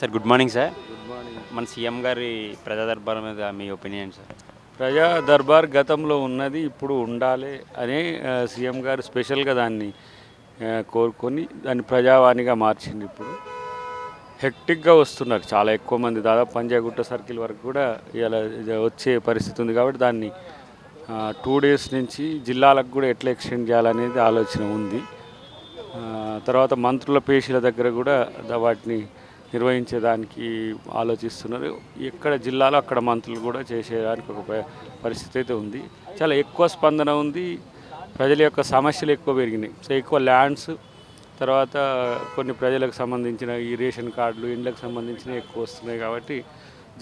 Sir good morning sir. Good morning. మన CM గారి ప్రజా దర్బార్ మీద మీ ఒపీనియన్ సార్? ప్రజా దర్బార్ గతంలో ఉన్నది ఇప్పుడు ఉండాలి అని సీఎం గారు స్పెషల్గా దాన్ని కోరుకొని దాన్ని ప్రజావాణిగా మార్చింది. ఇప్పుడు హెక్టిక్గా వస్తున్నారు చాలా ఎక్కువ మంది, దాదాపు పంజాగుట్ట సర్కిల్ వరకు కూడా ఇలా వచ్చే పరిస్థితి ఉంది. కాబట్టి దాన్ని 2 days నుంచి జిల్లాలకు కూడా ఎట్లా ఎక్స్టెండ్ చేయాలనేది ఆలోచన ఉంది. తర్వాత మంత్రుల పేషీల దగ్గర కూడా వాటిని నిర్వహించేదానికి ఆలోచిస్తున్నారు. ఎక్కడ జిల్లాలో అక్కడ మంత్రులు కూడా చేసేదానికి ఒక పరిస్థితి అయితే ఉంది. చాలా ఎక్కువ స్పందన ఉంది. ప్రజల యొక్క సమస్యలు ఎక్కువ పెరిగినాయి. సో ఎక్కువ ల్యాండ్స్, తర్వాత కొన్ని ప్రజలకు సంబంధించిన ఈ రేషన్ కార్డులు, ఇండ్లకు సంబంధించిన ఎక్కువ వస్తున్నాయి. కాబట్టి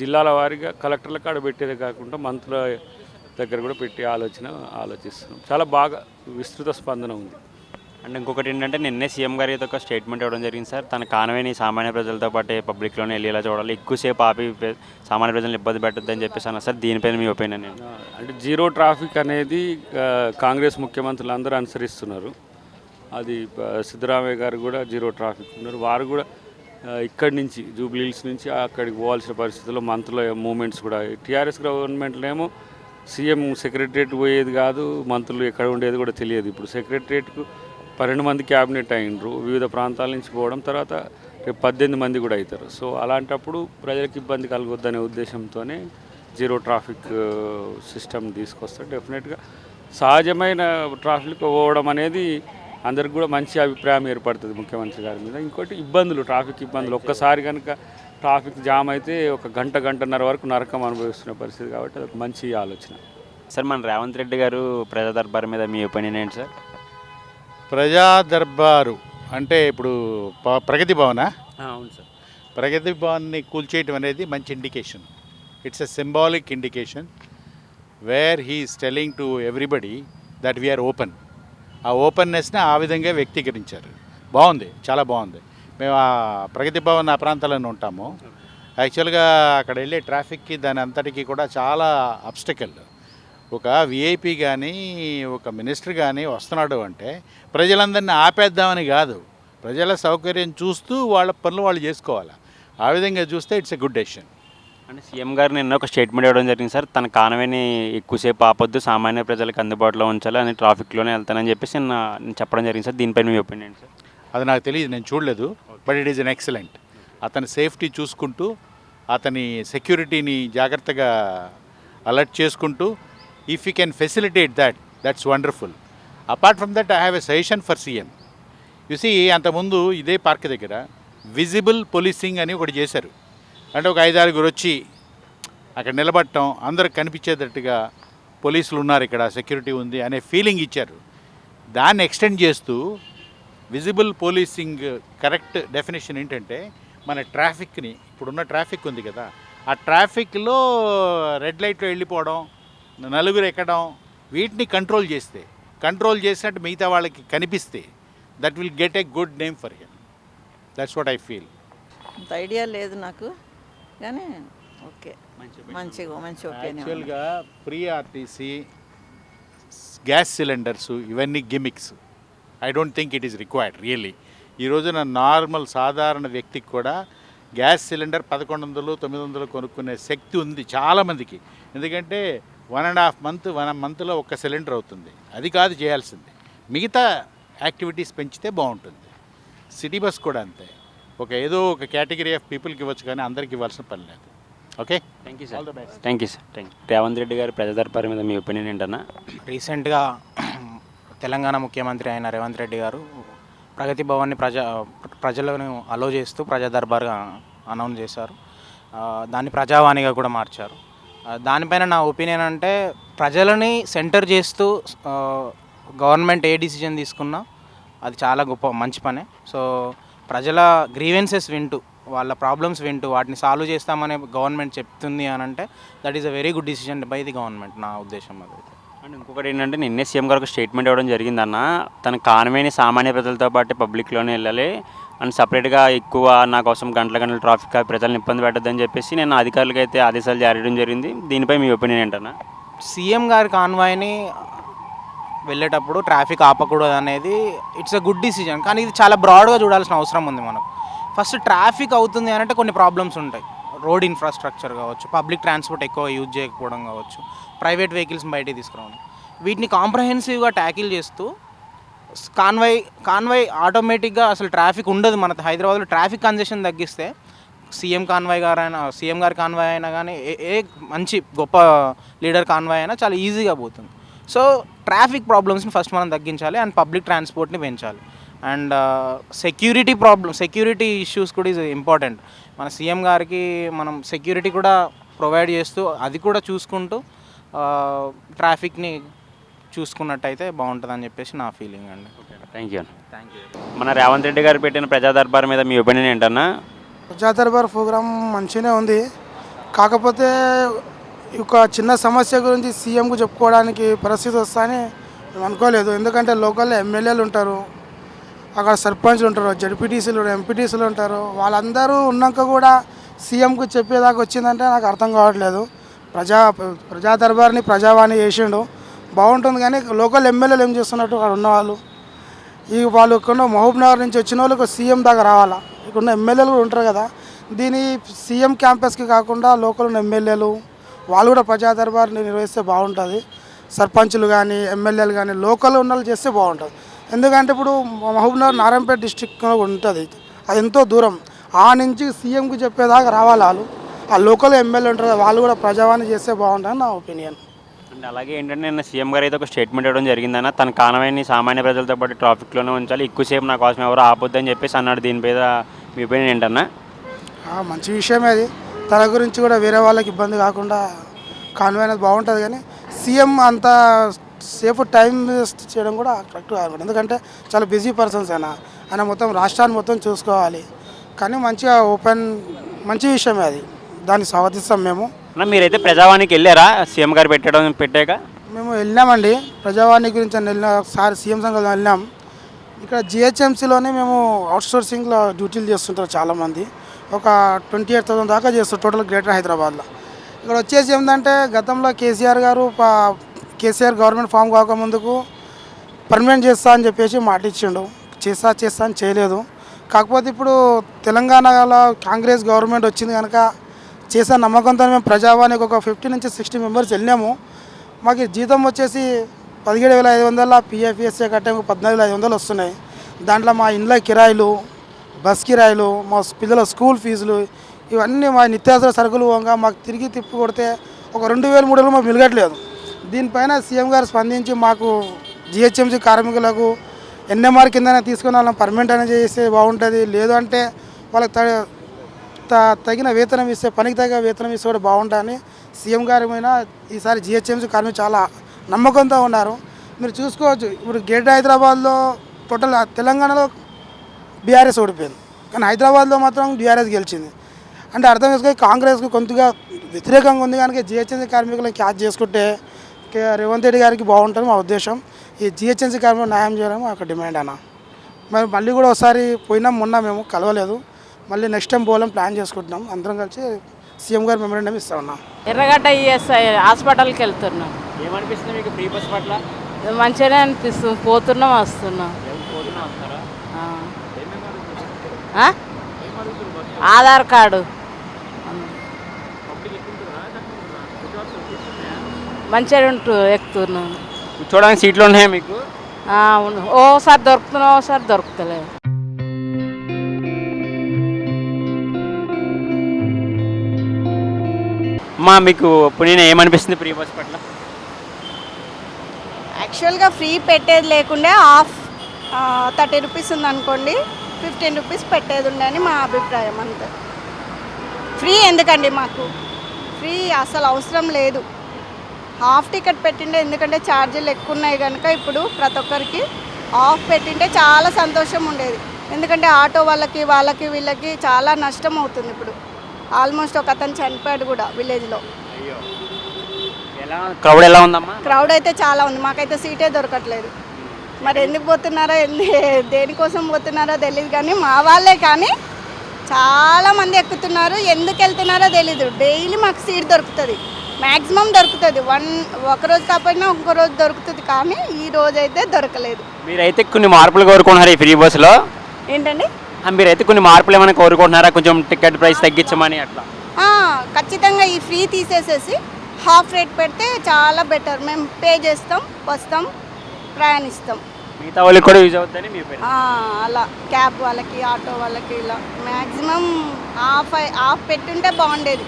జిల్లాల వారీగా కలెక్టర్ల కాడ పెట్టేదే కాకుండా మంత్రుల దగ్గర కూడా పెట్టే ఆలోచిస్తున్నాం. చాలా బాగా విస్తృత స్పందన ఉంది. అండ్ ఇంకొకటి ఏంటంటే నిన్నే సీఎం గారి అయితే ఒక స్టేట్మెంట్ ఇవ్వడం జరిగింది సార్. తన కాన్వేని సామాన్య ప్రజలతో పాటు పబ్లిక్లోనే వెళ్ళేలా చూడాలి, ఎక్కువసేపు ఆపి సామాన్య ప్రజలను ఇబ్బంది పెట్టద్దని చెప్పేసి అన్నారు సార్. దీనిపైన మీ ఒపీనియన్ ఏంటి? అంటే జీరో ట్రాఫిక్ అనేది కాంగ్రెస్ ముఖ్యమంత్రులు అందరూ అనుసరిస్తున్నారు. అది సిద్ధరామయ్య గారు కూడా జీరో ట్రాఫిక్ ఉన్నారు. వారు కూడా ఇక్కడి నుంచి జూబ్లీ హిల్స్ నుంచి అక్కడికి పోవాల్సిన పరిస్థితుల్లో మంత్రుల మూమెంట్స్ కూడా, టీఆర్ఎస్ గవర్నమెంట్లేమో సీఎం సెక్రటరియట్ పోయేది కాదు, మంత్రులు ఎక్కడ ఉండేది కూడా తెలియదు. ఇప్పుడు సెక్రటరియట్కు 12 మంది క్యాబినెట్ అయినరు, వివిధ ప్రాంతాల నుంచి పోవడం, తర్వాత రేపు 18 మంది కూడా అవుతారు. సో అలాంటప్పుడు ప్రజలకు ఇబ్బంది కలగొద్దనే ఉద్దేశంతోనే జీరో ట్రాఫిక్ సిస్టమ్ తీసుకొస్తారు. డెఫినెట్గా సహజమైన ట్రాఫిక్ పోవడం అనేది అందరికి కూడా మంచి అభిప్రాయం ఏర్పడుతుంది ముఖ్యమంత్రి గారి మీద. ఇంకోటి ట్రాఫిక్ ఇబ్బందులు ఒక్కసారి కనుక ట్రాఫిక్ జామ్ అయితే ఒక గంటన్నర వరకు నరకం అనుభవిస్తున్న పరిస్థితి. కాబట్టి అది ఒక మంచి ఆలోచన. సార్ మన రేవంత్ రెడ్డి గారు ప్రజా దర్బార్ మీద మీ ఒపీనియన్ ఏంటి సార్? ప్రజా దర్బారు అంటే ఇప్పుడు ప్రగతి భవనా? అవును సార్. ప్రగతి భవన్ని కూల్చేయటం అనేది మంచి indication. It's a symbolic indication where he's telling to everybody that we're open. ఆ ఓపెన్నెస్ని ఆ విధంగా వ్యక్తీకరించారు. బాగుంది, చాలా బాగుంది. మేము ఆ ప్రగతి భవన్ ఆ ప్రాంతాలను ఉంటాము. యాక్చువల్గా అక్కడ వెళ్ళే ట్రాఫిక్కి దాని అంతటికీ కూడా చాలా అబ్స్టకల్. ఒక విఐపి కానీ ఒక మినిస్టర్ కానీ వస్తున్నాడు అంటే ప్రజలందరినీ ఆపేద్దామని కాదు, ప్రజల సౌకర్యం చూస్తూ వాళ్ళ పనులు వాళ్ళు చేసుకోవాలి. ఆ విధంగా చూస్తే ఇట్స్ ఎ గుడ్ డెసిషన్. అంటే సీఎం గారు నిన్న ఒక స్టేట్మెంట్ ఇవ్వడం జరిగింది సార్. తన కాన్వేని ఎక్కువసేపు ఆపొద్దు, సామాన్య ప్రజలకు అందుబాటులో ఉంచాలి, అని ట్రాఫిక్లోనే వెళ్తానని చెప్పేసి నేను చెప్పడం జరిగింది సార్. దీనిపైన మీ ఒపీనియన్ సార్? అది నాకు తెలియదు, నేను చూడలేదు. But it is an excellent. అతని సేఫ్టీ చూసుకుంటూ, అతని సెక్యూరిటీని జాగ్రత్తగా అలర్ట్ చేసుకుంటూ, if you can facilitate that's wonderful. Apart from that I have a suggestion for CM. You see, అంతకుముందు ఇదే పార్క్ దగ్గర విజిబుల్ పోలీసింగ్ అని ఒకటి చేశారు. అంటే ఒక 5-6 వచ్చి అక్కడ నిలబడటం, అందరికి కనిపించేటట్టుగా పోలీసులు ఉన్నారు, ఇక్కడ సెక్యూరిటీ ఉంది అనే ఫీలింగ్ ఇచ్చారు. దాన్ని ఎక్స్టెండ్ చేస్తూ విజిబుల్ పోలీసింగ్ కరెక్ట్ డెఫినేషన్ ఏంటంటే, మన ట్రాఫిక్ని, ఇప్పుడున్న ట్రాఫిక్ ఉంది కదా, ఆ ట్రాఫిక్లో రెడ్ లైట్లో వెళ్ళిపోవడం, నలుగురు ఎక్కడం, వీటిని కంట్రోల్ చేసినట్టు మిగతా వాళ్ళకి కనిపిస్తే that will get a good name for him. That's what I feel. అంత ఐడియా లేదు నాకు, కానీ ఓకే, మంచి ఒపీనియన్. యాక్చువల్గా ఫ్రీ ఆర్టీసీ, గ్యాస్ సిలిండర్స్, ఇవన్నీ gimmicks. I don't think it is required really. ఈ రోజున నార్మల్ సాధారణ వ్యక్తికి కూడా గ్యాస్ సిలిండర్ 1100-900 కొనుక్కునే శక్తి ఉంది చాలామందికి. ఎందుకంటే 1.5 మంత్లో ఒక సిలిండర్ అవుతుంది. అది కాదు చేయాల్సింది, మిగతా యాక్టివిటీస్ పెంచితే బాగుంటుంది. సిటీ బస్ కూడా అంతే, ఏదో ఒక కేటగిరీ ఆఫ్ పీపుల్కి ఇవ్వచ్చు, కానీ అందరికి ఇవ్వాల్సిన పని లేదు. Okay, thank you sir. Thank you sir. Revanth Reddy గారి ప్రజా దర్బార్ మీద మీ ఒపీనియన్ ఏంటన్నా? రీసెంట్గా తెలంగాణ ముఖ్యమంత్రి అయిన రేవంత్ రెడ్డి గారు ప్రగతి భవన్ని ప్రజలను అలో చేస్తూ ప్రజా దర్బార్గా అనౌన్స్ చేశారు. దాన్ని ప్రజావాణిగా కూడా మార్చారు. దానిపైన నా ఒపీనియన్ అంటే, ప్రజలని సెంటర్ చేస్తూ గవర్నమెంట్ ఏ డిసిజన్ తీసుకున్నా అది చాలా మంచి పనే. సో ప్రజల గ్రీవెన్సెస్ వింటూ, వాళ్ళ ప్రాబ్లమ్స్ వింటూ వాటిని సాల్వ్ చేస్తామని గవర్నమెంట్ చెప్తుంది అని అంటే, that is a very good decision by the government, నా ఉద్దేశం అది. అండ్ ఇంకొకటి ఏంటంటే, నిన్నే సీఎం గారు ఒక స్టేట్మెంట్ ఇవ్వడం జరిగిందన్న, తన కాన్వేని సామాన్య ప్రజలతో పాటు పబ్లిక్లోనే వెళ్ళాలి అండ్ సపరేట్గా ఎక్కువ నా కోసం గంటల ట్రాఫిక్ ప్రజలను ఇబ్బంది పెట్టద్దని చెప్పేసి నేను అధికారులకు అయితే ఆదేశాలు జారీ చేయడం జరిగింది. దీనిపై మీ ఒపీనియన్ ఏంటన్నా? సీఎం గారి కాన్వాయ్ని వెళ్ళేటప్పుడు ట్రాఫిక్ ఆపకూడదు అనేది ఇట్స్ అ గుడ్ డిసిజన్, కానీ ఇది చాలా బ్రాడ్గా చూడాల్సిన అవసరం ఉంది మనకు. ఫస్ట్ ట్రాఫిక్ అవుతుంది అని అంటే కొన్ని ప్రాబ్లమ్స్ ఉంటాయి. రోడ్ ఇన్ఫ్రాస్ట్రక్చర్ కావచ్చు, పబ్లిక్ ట్రాన్స్పోర్ట్ ఎక్కువ యూజ్ చేయకపోవడం కావచ్చు, ప్రైవేట్ వెహికల్స్ బయటికి తీసుకురావడం, వీటిని కాంప్రహెన్సివ్గా ట్యాకిల్ చేస్తూ కాన్వాయ్ ఆటోమేటిక్గా అసలు ట్రాఫిక్ ఉండదు. మన హైదరాబాద్లో ట్రాఫిక్ కంజెషన్ తగ్గిస్తే సీఎం గారి కాన్వాయ్ అయినా కానీ ఏ మంచి గొప్ప లీడర్ కాన్వాయ్ అయినా చాలా ఈజీగా పోతుంది. సో ట్రాఫిక్ ప్రాబ్లమ్స్ని ఫస్ట్ మనం తగ్గించాలి అండ్ పబ్లిక్ ట్రాన్స్పోర్ట్ని పెంచాలి. అండ్ సెక్యూరిటీ ఇష్యూస్ కూడా ఈజ్ ఇంపార్టెంట్. మన సీఎం గారికి మనం సెక్యూరిటీ కూడా ప్రొవైడ్ చేస్తూ అది కూడా చూసుకుంటూ ట్రాఫిక్ని చూసుకున్నట్టయితే బాగుంటుందని చెప్పేసి నా ఫీలింగ్ అండి. Thank you. మన రేవంత్ రెడ్డి గారు పెట్టిన ప్రజా దర్బార్ మీద మీ ఒపీనియన్ ఏంటన్నా? ప్రజా దర్బార్ ప్రోగ్రామ్ మంచిగానే ఉంది. కాకపోతే ఒక చిన్న సమస్య గురించి సీఎంకు చెప్పుకోవడానికి పరిస్థితి వస్తాయని మేము అనుకోలేదు. ఎందుకంటే లోకల్లో ఎమ్మెల్యేలు ఉంటారు, అక్కడ సర్పంచ్లు ఉంటారు, జడ్పీటీసీలు ఎంపీటీసీలు ఉంటారు. వాళ్ళందరూ ఉన్నాక కూడా సీఎంకు చెప్పేదాకా వచ్చిందంటే నాకు అర్థం కావట్లేదు. ప్రజా దర్బార్ని ప్రజావాణి చేసిండు బాగుంటుంది, కానీ లోకల్ ఎమ్మెల్యేలు ఏం చేస్తున్నట్టు అక్కడ ఉన్నవాళ్ళు వాళ్ళు ఇక్కడ మహబూబ్నగర్ నుంచి వచ్చిన వాళ్ళకి సీఎం దాకా రావాలా. ఇక్కడ ఉన్న ఎమ్మెల్యేలు కూడా ఉంటారు కదా, దీని సీఎం క్యాంపస్కి కాకుండా లోకల్ ఉన్న ఎమ్మెల్యేలు వాళ్ళు కూడా ప్రజా దర్బార్ని నిర్వహిస్తే బాగుంటుంది. సర్పంచులు కానీ ఎమ్మెల్యేలు కానీ లోకల్ ఉన్న వాళ్ళు చేస్తే బాగుంటుంది. ఎందుకంటే ఇప్పుడు మహబూబ్నగర్ నారాయణపేట డిస్టిక్లో ఉంటుంది, అది ఎంతో దూరం. ఆ నుంచి సీఎంకి చెప్పేదాకా రావాలి వాళ్ళు. ఆ లోకల్ ఎమ్మెల్యే ఉంటారు వాళ్ళు కూడా ప్రజావాణి చేస్తే బాగుంటుంది నా ఒపీనియన్. అండ్ అలాగే ఏంటంటే నిన్న సీఎం గారు అయితే ఒక స్టేట్మెంట్ ఇవ్వడం జరిగిందన్న, తన కానవాయిని సామాన్య ప్రజలతో పాటు ట్రాఫిక్లోనే ఉంచాలి, ఎక్కువసేపు నా కోసం ఎవరు ఆపొద్దని చెప్పేసి అన్నాడు. దీని మీద మీ ఒపీనియన్ ఏంటన్నా? మంచి విషయమే అది. తన గురించి కూడా వేరే వాళ్ళకి ఇబ్బంది కాకుండా కాన్వాయ్ అనేది బాగుంటుంది. కానీ సీఎం అంత సేఫ్ టైం వేస్ట్ చేయడం కూడా కరెక్ట్ కాదు. ఎందుకంటే చాలా బిజీ పర్సన్స్ ఆయన మొత్తం రాష్ట్రాన్ని మొత్తం చూసుకోవాలి. కానీ మంచిగా మంచి విషయమే అది, దాన్ని స్వాగతిస్తాం మేము. మీరైతే ప్రజావాణికి వెళ్ళారా సీఎం గారు పెట్టాక? మేము వెళ్ళామండి, ప్రజావాణి గురించి వెళ్ళిన ఒకసారి సీఎం సంఘం వెళ్ళాం. ఇక్కడ జిహెచ్ఎంసీలోనే మేము అవుట్సోర్సింగ్లో డ్యూటీలు చేస్తుంటారు చాలామంది, ఒక 28,000 దాకా చేస్తారు టోటల్ గ్రేటర్ హైదరాబాద్లో. ఇక్కడ వచ్చేసి ఏంటంటే గతంలో కేసీఆర్ గవర్నమెంట్ ఫామ్ కాకముందుకు పర్మనెంట్ చేస్తా అని చెప్పేసి మాట ఇచ్చిండు, చేస్తా అని చేయలేదు. కాకపోతే ఇప్పుడు తెలంగాణలో కాంగ్రెస్ గవర్నమెంట్ వచ్చింది కనుక చేసే నమ్మకంతో మేము ప్రజావాణికి ఒక 50 నుంచి 60 మెంబర్స్ వెళ్ళాము. మాకు జీతం వచ్చేసి 17,500, పిఎఫ్ఎస్ఏ కట్టే 14,500 వస్తున్నాయి. దాంట్లో మా ఇండ్ల కిరాయిలు, బస్ కిరాయిలు, మా పిల్లల స్కూల్ ఫీజులు, ఇవన్నీ మా నిత్యావసర సరుకులు పోగా మాకు తిరిగి తిప్పి కొడితే ఒక 2,000-3,000 మాకు మిగలట్లేదు. దీనిపైన సీఎం గారు స్పందించి మాకు జిహెచ్ఎంసీ కార్మికులకు ఎన్ఎంఆర్ కిందనే తీసుకుని వాళ్ళని పర్మనెంట్ అనేది చేస్తే బాగుంటుంది. లేదు అంటే వాళ్ళకి తగిన వేతనం ఇస్తే, పనికి తగిన వేతనం ఇస్తే కూడా బాగుంటుందని సీఎం గారి మీద ఈసారి జిహెచ్ఎంసీ కార్మికులు చాలా నమ్మకంతో ఉన్నారు. మీరు చూసుకోవచ్చు, ఇప్పుడు గ్రేటర్ హైదరాబాద్లో టోటల్ తెలంగాణలో బీఆర్ఎస్ ఓడిపోయింది, కానీ హైదరాబాద్లో మాత్రం బీఆర్ఎస్ గెలిచింది. అంటే అర్థం చేసుకొని కాంగ్రెస్కి కొంతగా వ్యతిరేకంగా ఉంది కనుక జిహెచ్ఎంసీ కార్మికులను క్యాచ్ చేసుకుంటే రేవంత్ రెడ్డి గారికి బాగుంటుంది మా ఉద్దేశం. ఈ జిహెచ్ఎంసీ కార్మికులు న్యాయం చేయడం ఒక డిమాండ్ అన్న. మేము మళ్ళీ కూడా ఒకసారి పోయినాం, మొన్న మేము కలవలేదు, మళ్ళీ నెక్స్ట్ టైం పోవాలని ప్లాన్ చేసుకుంటున్నాం. అందరం కలిసి సీఎం గారు మెమోరాండం ఇస్తా ఉన్నాం. ఎర్రగడ్డ ఈఎస్ఐ హాస్పిటల్కి వెళ్తున్నాం. ఏమనిపిస్తుంది మీకు ఫ్రీ బస్ పట్ల? మంచిగానే అనిపిస్తుంది, పోతున్నాం వస్తున్నాం. ఆధార్ కార్డు మంచిగా ఎక్కుతున్నాం. కూర్చోడానికి సీట్లు ఉన్నాయా మీకు? ఓసారి దొరుకుతున్నాం, ఓసారి దొరుకుతలేదు. మీకు పుణ్యం ఏమనిపిస్తుంది ఫ్రీ బస్ పట్ల? యాక్చువల్గా ఫ్రీ పెట్టేది లేకుండే హాఫ్ 30 రూపీస్ ఉందనుకోండి, 15 రూపీస్ పెట్టేది ఉండని మా అభిప్రాయం అంతే. ఫ్రీ ఎందుకండి, మాకు ఫ్రీ అసలు అవసరం లేదు. హాఫ్ టికెట్ పెట్టిండే, ఎందుకంటే ఛార్జీలు ఎక్కువ ఉన్నాయి కనుక ఇప్పుడు ప్రతి ఒక్కరికి హాఫ్ పెట్టింటే చాలా సంతోషం ఉండేది. ఎందుకంటే ఆటో వాళ్ళకి వీళ్ళకి చాలా నష్టం అవుతుంది. ఇప్పుడు ఆల్మోస్ట్ ఒక అతను చనిపోయాడు కూడా విలేజ్లో. క్రౌడ్ ఎలా ఉందమ్మా? క్రౌడ్ అయితే చాలా ఉంది, మాకైతే సీటే దొరకట్లేదు. మరి ఎందుకు పోతున్నారో దేనికోసం పోతున్నారో తెలియదు, కానీ మా వాళ్ళే కానీ చాలామంది ఎక్కుతున్నారు. ఎందుకు వెళ్తున్నారో తెలీదు. డైలీ మాకు సీట్ దొరుకుతుంది, మ్యాక్సిమం దొరుకుతుంది. ఒకరోజు కాకపోయినా ఇంకో రోజు దొరుకుతుంది, కానీ ఈ రోజు అయితే దొరకలేదు. మీరైతే కొన్ని మార్పులు కోరుకున్నారు ఈ ఫ్రీ బస్సులో. ఏంటండి? మీరైతే కొన్ని మార్పులు ఏమైనా కోరుకుంటున్నారా, కొంచెం టికెట్ ప్రైస్ తగ్గించమని అట్లా? ఖచ్చితంగా ఈ ఫ్రీ తీసేసేసి హాఫ్ రేట్ పెడితే చాలా బెటర్. మేము పే చేస్తాం, వస్తాం, ప్రయాణిస్తాం. మిగతా వాళ్ళకి కూడా యూజ్ అవుతుందని మీ పేరు. అలా క్యాబ్ వాళ్ళకి, ఆటో వాళ్ళకి ఇలా మ్యాక్సిమం హాఫ్ పెట్టుంటే బాగుండేది.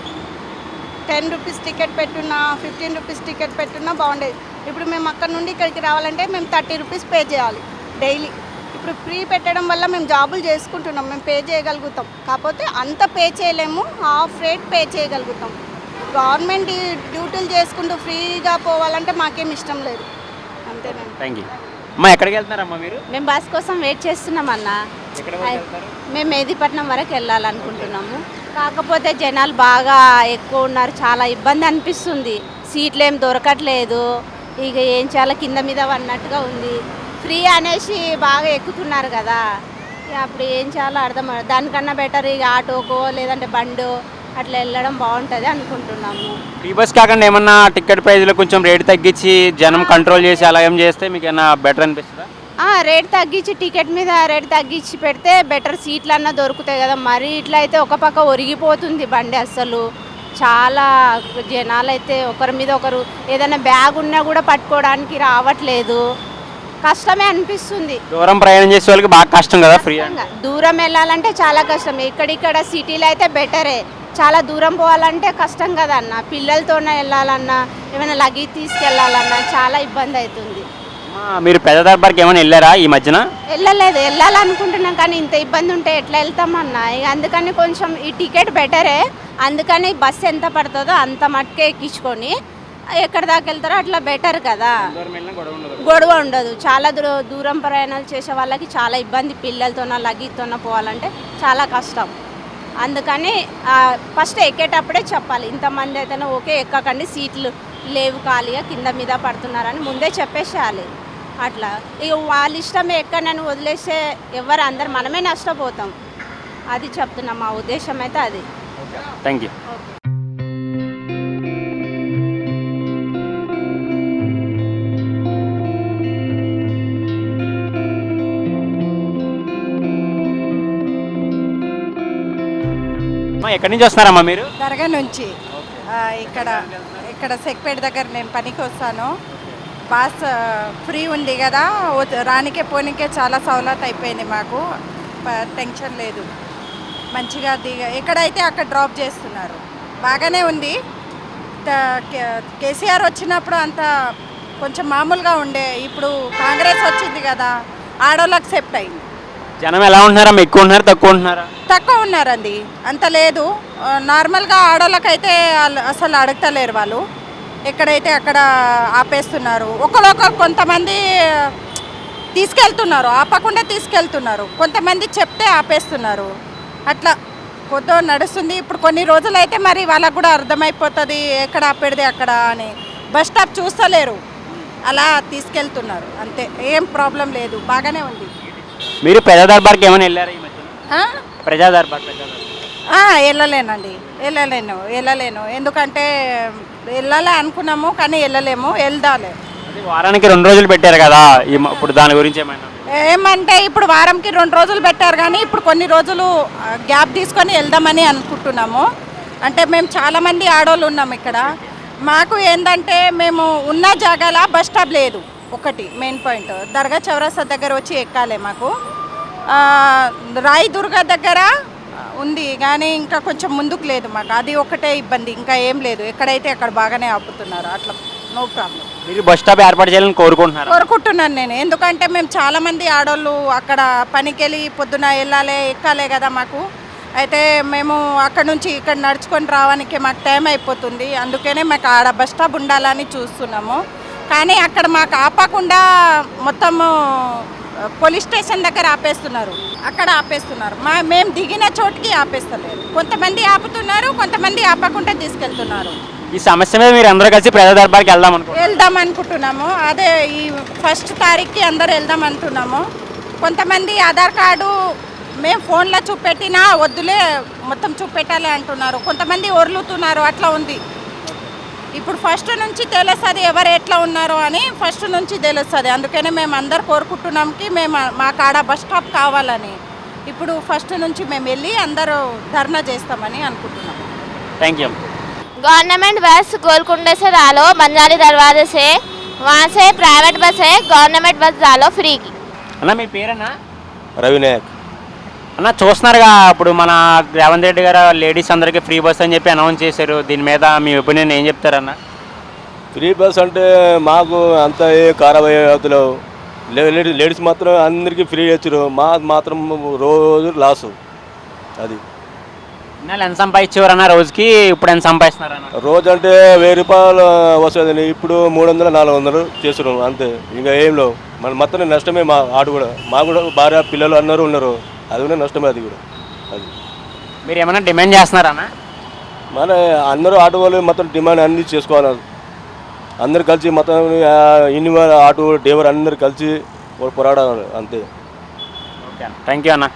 10 రూపీస్ టికెట్ పెట్టున్నా, 15 రూపీస్ టికెట్ పెట్టున్నా బాగుండేది. ఇప్పుడు మేము అక్కడ నుండి ఇక్కడికి రావాలంటే మేము 30 రూపీస్ పే చేయాలి డైలీ. ఇప్పుడు ఫ్రీ పెట్టడం వల్ల మేము జాబులు చేసుకుంటున్నాం, మేము పే చేయగలుగుతాం. కాకపోతే అంత పే చేయలేము, హాఫ్ రేట్ పే చేయగలుగుతాం. గవర్నమెంట్ డ్యూటీలు చేసుకుంటూ ఫ్రీగా పోవాలంటే మాకేం ఇష్టం లేదు. అంతేనండి. Thank you. అమ్మా ఎక్కడికి వెళ్తున్నారమ్మా మీరు? మేము బస్ కోసం వెయిట్ చేస్తున్నాం అన్న. మేము మెహదీపట్నం వరకు వెళ్ళాలనుకుంటున్నాము. కాకపోతే జనాలు బాగా ఎక్కువ ఉన్నారు, చాలా ఇబ్బంది అనిపిస్తుంది. సీట్లు ఏం దొరకట్లేదు, ఇక ఏం చాలా కింద మీద అన్నట్టుగా ఉంది. ఫ్రీ అనేసి బాగా ఎక్కుతున్నారు కదా, ఇక అప్పుడు ఏం చాలా అర్థం. దానికన్నా బెటర్ ఇక ఆటోకో లేదంటే బండో అట్లా వెళ్ళడం బాగుంటుంది అనుకుంటున్నాము. ఫ్రీ బస్ కాకుండా ఏమన్నా టికెట్ ప్రైస్లో కొంచెం రేట్ తగ్గించి జనం కంట్రోల్ చేసి అలా ఏం చేస్తే మీకు ఏమన్నా బెటర్ అనిపిస్తుందా? రేట్ తగ్గించి టికెట్ మీద రేట్ తగ్గించి పెడితే బెటర్, సీట్లు అన్నా దొరుకుతాయి కదా. మరి ఇట్లా అయితే ఒక పక్క ఒరిగిపోతుంది బండి. అసలు చాలా జనాలు అయితే ఒకరి మీద ఒకరు ఏదైనా బ్యాగ్ ఉన్నా కూడా పట్టుకోవడానికి రావట్లేదు. కష్టమే అనిపిస్తుంది. దూరం ప్రయాణం చేసే వాళ్ళకి బాగా కష్టం కదా ఫ్రీ. దూరం వెళ్ళాలంటే చాలా కష్టం. ఇక్కడిక్కడ సిటీలో అయితే బెటరే, చాలా దూరం పోవాలంటే కష్టం కదా అన్న. పిల్లలతోనే వెళ్ళాలన్నా, ఏమైనా లగేజ్ తీసుకెళ్ళాలన్నా చాలా ఇబ్బంది అవుతుంది. మీరు పెద్ద దర్బార్కి ఏమైనా వెళ్ళారా ఈ మధ్యన? వెళ్ళలేదు, వెళ్ళాలనుకుంటున్నాం కానీ ఇంత ఇబ్బంది ఉంటే ఎట్లా వెళ్తామన్నా. ఇక అందుకని కొంచెం ఈ టికెట్ బెటరే, అందుకని బస్సు ఎంత పడుతుందో అంత మట్టుకే ఎక్కించుకొని ఎక్కడ దాకా వెళ్తారో అట్లా బెటర్ కదా, గొడవ ఉండదు. చాలా దూరం ప్రయాణాలు చేసే వాళ్ళకి చాలా ఇబ్బంది, పిల్లలతోన లగేజ్తోన పోవాలంటే చాలా కష్టం. అందుకని ఫస్ట్ ఎక్కేటప్పుడే చెప్పాలి, ఇంతమంది అయితేనే ఓకే ఎక్కకండి, సీట్లు లేవు ఖాళీగా కింద మీద పడుతున్నారని ముందే చెప్పేసేయాలి. అట్లా ఇక వాళ్ళ ఇష్టమే ఎక్కడనని వదిలేస్తే ఎవరు అందరు మనమే నష్టపోతాం. అది చెప్తున్నాం, మా ఉద్దేశం అయితే అది. Thank you. ఎక్కడి నుంచి వస్తున్నారమ్మా మీరు? దర్గా నుంచి. ఇక్కడ సెక్పేట దగ్గర నేను పనికి వస్తాను. బాస్ ఫ్రీ ఉంది కదా, రానికే పోనీకే చాలా సౌలత్ అయిపోయింది మాకు. టెన్షన్ లేదు, మంచిగా ఎక్కడైతే అక్కడ డ్రాప్ చేస్తున్నారు, బాగానే ఉంది. కేసీఆర్ వచ్చినప్పుడు అంత కొంచెం మామూలుగా ఉండే, ఇప్పుడు కాంగ్రెస్ వచ్చింది కదా, ఆడోళ్ళకి సెప్ట్ అయింది. జనం ఎలా ఉంటున్నారా, ఎక్కువ ఉంటున్నారా తక్కువ ఉంటున్నారా? తక్కువ ఉన్నారండి, అంత లేదు. నార్మల్గా ఆడోళ్ళకైతే అసలు అడగతలేరు వాళ్ళు, ఎక్కడైతే అక్కడ ఆపేస్తున్నారు. ఒకరొకరు కొంతమంది తీసుకెళ్తున్నారు, ఆపకుండా తీసుకెళ్తున్నారు, కొంతమంది చెప్తే ఆపేస్తున్నారు. అట్లా కొద్దిగా నడుస్తుంది. ఇప్పుడు కొన్ని రోజులైతే మరి వాళ్ళకు కూడా అర్థమైపోతుంది ఎక్కడ ఆపేది అక్కడ అని. బస్ స్టాప్ చూస్తలేరు, అలా తీసుకెళ్తున్నారు అంతే, ఏం ప్రాబ్లం లేదు, బాగానే ఉంది. మీరు ప్రజా దర్బార్కి ఏమైనా వెళ్ళారా ఈ మధ్యన? ప్రజా దర్బార్ వెళ్ళలేనండి, వెళ్ళలేను. ఎందుకంటే వెళ్ళాలి అనుకున్నాము కానీ వెళ్ళలేము, వెళ్దాలే. వారానికి 2 రోజులు పెట్టారు కదా, ఇప్పుడు దాని గురించి ఏమంటే ఇప్పుడు వారంకి 2 రోజులు పెట్టారు కానీ ఇప్పుడు కొన్ని రోజులు గ్యాప్ తీసుకొని వెళ్దామని అనుకుంటున్నాము. అంటే మేము చాలామంది ఆడవాళ్ళు ఉన్నాము ఇక్కడ. మాకు ఏంటంటే మేము ఉన్న జాగాల బస్ స్టాప్ లేదు, ఒకటి మెయిన్ పాయింట్. దర్గా చౌరస్తా దగ్గర వచ్చి ఎక్కాలి మాకు. రాయి దుర్గా దగ్గర ఉంది కానీ ఇంకా కొంచెం ముందుకు లేదు మాకు, అది ఒకటే ఇబ్బంది, ఇంకా ఏం లేదు. ఎక్కడైతే అక్కడ బాగానే ఆపుతున్నారు, అట్లా నో ప్రాబ్లం. మీరు బస్ స్టాప్ ఏర్పాటు చేయాలని కోరుకుంటున్నాను నేను. ఎందుకంటే మేము చాలామంది ఆడవాళ్ళు అక్కడ పనికి వెళ్ళి పొద్దున వెళ్ళాలి, ఎక్కాలే కదా మాకు. అయితే మేము అక్కడ నుంచి ఇక్కడ నడుచుకొని రావడానికి మాకు టైం అయిపోతుంది. అందుకనే మాకు ఆడ బస్ స్టాప్ ఉండాలని చూస్తున్నాము. కానీ అక్కడ మాకు ఆపకుండా మొత్తము పోలీస్ స్టేషన్ దగ్గర ఆపేస్తున్నారు, అక్కడ ఆపేస్తున్నారు. మేము దిగిన చోటుకి ఆపేస్తలేరు. కొంతమంది ఆపుతున్నారు, కొంతమంది ఆపకుండా తీసుకెళ్తున్నారు. ఈ సమస్య మీద మీరు అందరూ కలిసి ప్రజా దర్బార్కి వెళ్దాం అనుకుంటున్నాము. అదే ఈ 1 తారీఖుకి అందరూ వెళ్దాం అంటున్నాము. కొంతమంది ఆధార్ కార్డు మేము ఫోన్లో చూపెట్టినా వద్దులే మొత్తం చూపెట్టాలి అంటున్నారు, కొంతమంది ఒర్లుతున్నారు, అట్లా ఉంది. ఇప్పుడు ఫస్ట్ నుంచి తెలుస్తుంది ఎవరు ఎట్లా ఉన్నారో అని, ఫస్ట్ నుంచి తెలుస్తుంది. అందుకనే మేము అందరు కోరుకుంటున్నాంకి మేము మా కాడ బస్ స్టాప్ కావాలని. ఇప్పుడు ఫస్ట్ నుంచి మేము వెళ్ళి అందరూ ధర్నా చేస్తామని అనుకుంటున్నాం. Thank you. गवर्नमेंट बस गोलकुंडा से डालो, बंजारी दरवाजे से, वहाँ से प्राइवेट बस है, गवर्नमेंट बस डालो फ्री की. అన్న మీ పేరన్నా? రవినాయక్. అన్న చూస్తున్నారుగా ఇప్పుడు మన రేవంత్ రెడ్డి గారు లేడీస్ అందరికీ ఫ్రీ బస్ అని చెప్పి అనౌన్స్ చేశారు. దీని మీద మీ ఒపీనియన్ ఏం చెప్తారన్న? ఫ్రీ బస్ అంటే మాకు అంత ఏ కారవతులు లేడీస్ మాత్రం అందరికీ ఫ్రీ ఇచ్చారు, మా మాత్రం రోజు లాసు. అది నెల ఎంత సంపాదించేవారన్న రోజుకి, ఇప్పుడు ఎంత సంపాదిస్తున్నారన్న? రోజు అంటే 1000 రూపాయలు వస్తుంది, ఇప్పుడు 300-400 చేస్తున్నాం అంతే. ఇంకా ఏం లేవు, మన మొత్తం నష్టమే. మా ఆడు కూడా మాకు కూడా భార్య పిల్లలు అందరూ ఉన్నారు, అది కూడా నష్టమే. అది కూడా అది మీరు ఏమైనా డిమాండ్ చేస్తున్నారన్న? మన అందరూ ఆటో వాళ్ళు మొత్తం డిమాండ్ అన్నీ చేసుకోవాలి. అందరు కలిసి మొత్తం ఇన్ని ఆటో డ్రైవర్ అందరు కలిసి పోరాడాలి అంతే. ఓకే, థ్యాంక్ యూ అన్న.